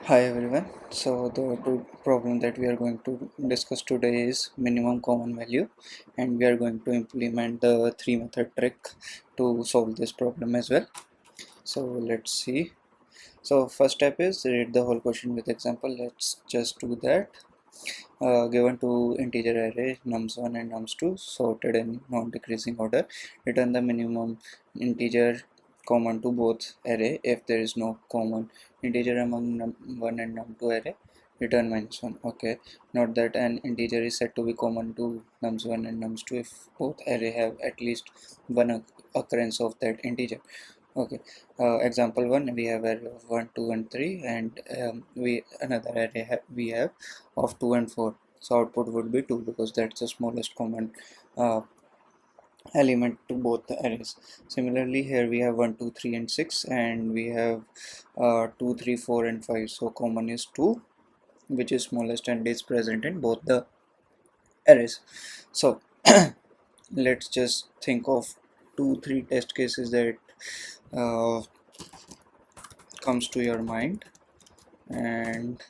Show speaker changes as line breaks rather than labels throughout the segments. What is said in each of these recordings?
Hi everyone. So the problem that we are going to discuss today is minimum common value, and we are going to implement the three method trick to solve this problem as well. So let's see. So first step is read the whole question with example. Let's just do that. Given two integer array nums1 and nums2 sorted in non-decreasing order, return the minimum integer common to both array. If there is no common integer among num1 and num2 array, return -1. Okay, note that an integer is said to be common to nums1 and nums2 if both array have at least one occurrence of that integer. Okay, example 1, we have array of 1, 2 and 3, and we another array we have of 2 and 4. So output would be 2 because that's the smallest common uh, element to both the arrays. Similarly, here we have 1, 2, 3 and 6, and we have 2, 3, 4 and 5. So common is 2, which is smallest and is present in both the arrays. So let's just think of 2, 3 test cases that uh, comes to your mind, and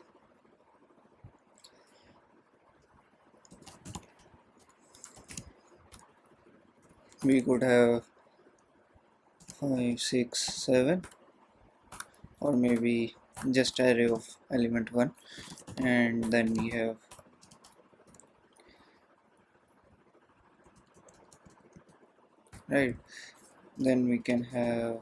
we could have 5, 6, 7, or maybe just array of element 1, and then we have right, then we can have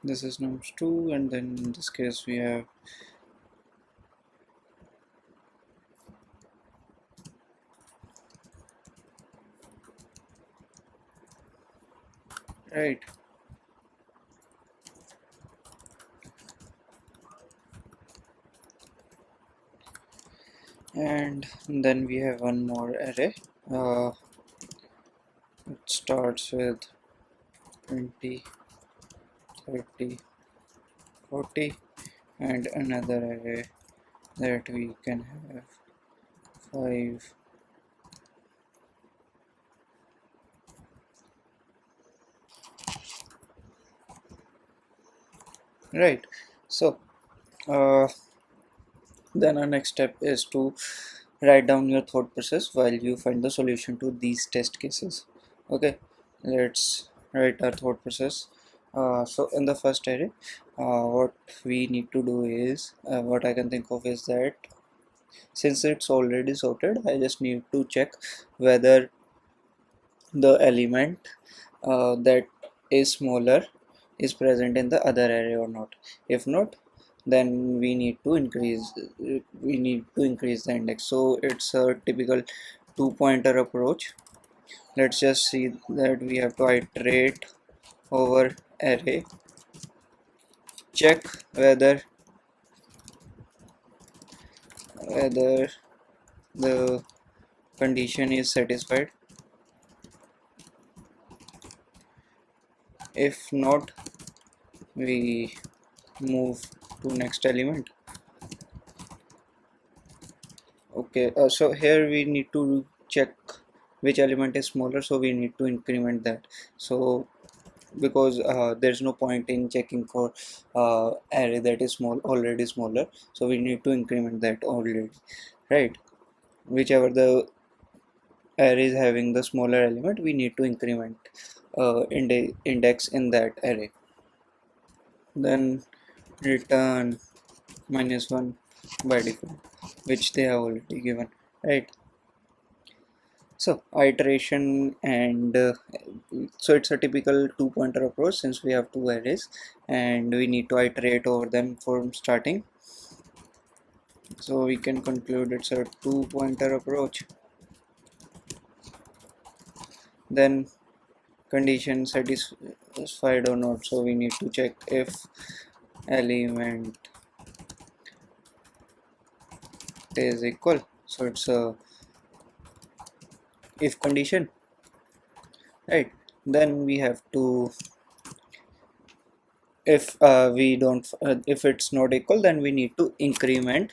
this is nums2, and then in this case we have right, and then we have one more array. It starts with 20, 30, 40, and another array that we can have 5, right. So uh, then our next step is to write down your thought process while you find the solution to these test cases. Okay, let's write our thought process. So in the first array, what we need to do is, what I can think of is that since it's already sorted, I just need to check whether the element that is smaller is present in the other array or not. If not, then we need to increase the index. So it's a typical two pointer approach. Let's just see that we have to iterate over array, check whether the condition is satisfied. If not, we move to next element. Okay, so here we need to check which element is smaller, so we need to increment that. So because there's no point in checking for array that is already smaller, so we need to increment that already, right? Whichever the array is having the smaller element, we need to increment index in that array. Then return -1 by default, which they have already given, right? So iteration, and so it's a typical two pointer approach since we have two arrays and we need to iterate over them from starting. So we can conclude it's a two pointer approach. Then condition satisfied or not, so we need to check if element is equal. So it's a if condition, right? Then we have to, if we don't if it's not equal, then we need to increment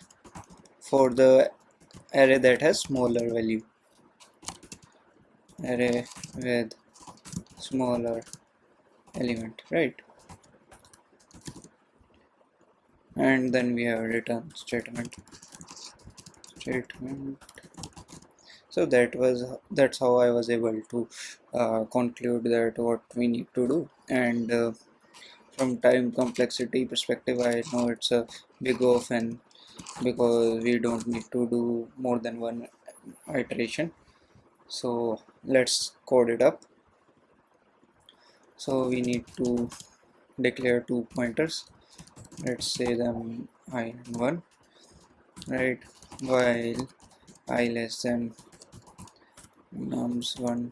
for the array that has smaller value, array with smaller element, right? And then we have return statement. So that's how I was able to conclude that what we need to do. And from time complexity perspective, I know it's a big often because we don't need to do more than one iteration. So let's code it up. So we need to declare two pointers. Let's say them I and 1, right? While I less than nums1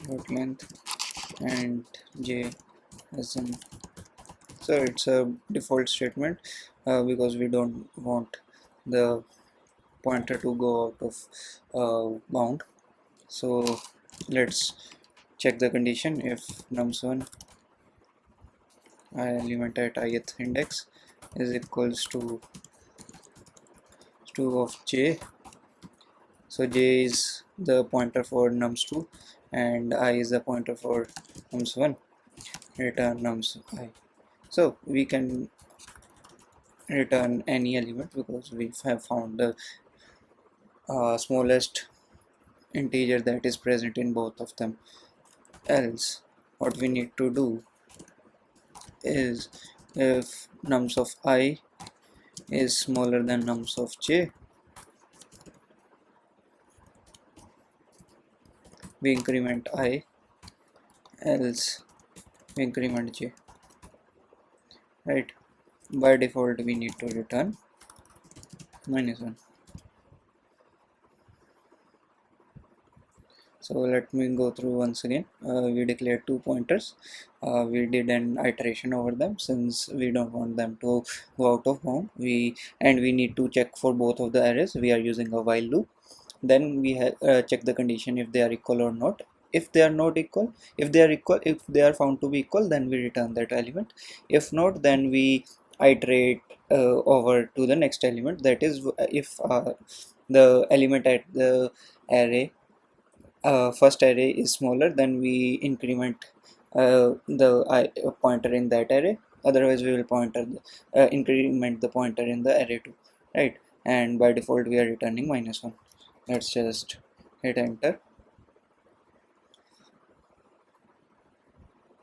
dot length and j less than. So it's a default statement because we don't want the pointer to go out of bound. So let's check the condition. If nums1 element at ith index is equals to 2 of j, so j is the pointer for nums2 and I is the pointer for nums1, return nums1. So we can return any element because we have found the smallest integer that is present in both of them. Else what we need to do is, if nums of I is smaller than nums of j, we increment I, else we increment j, right? By default we need to return -1. So let me go through once again. We declared two pointers. We did an iteration over them since we don't want them to go out of bound. We need to check for both of the arrays. We are using a while loop. Then we check the condition if they are equal or not. If they are not equal, if they are found to be equal, then we return that element. If not, then we iterate over to the next element. That is, if the element at the array first array is smaller, then we increment the pointer in that array. Otherwise we will increment the pointer in the array 2, right? And by default we are returning -1. Let's just hit enter.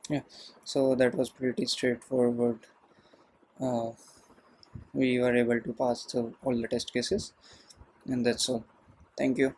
Yeah, so that was pretty straightforward. uh, we were able to pass all the test cases, and that's all. Thank you.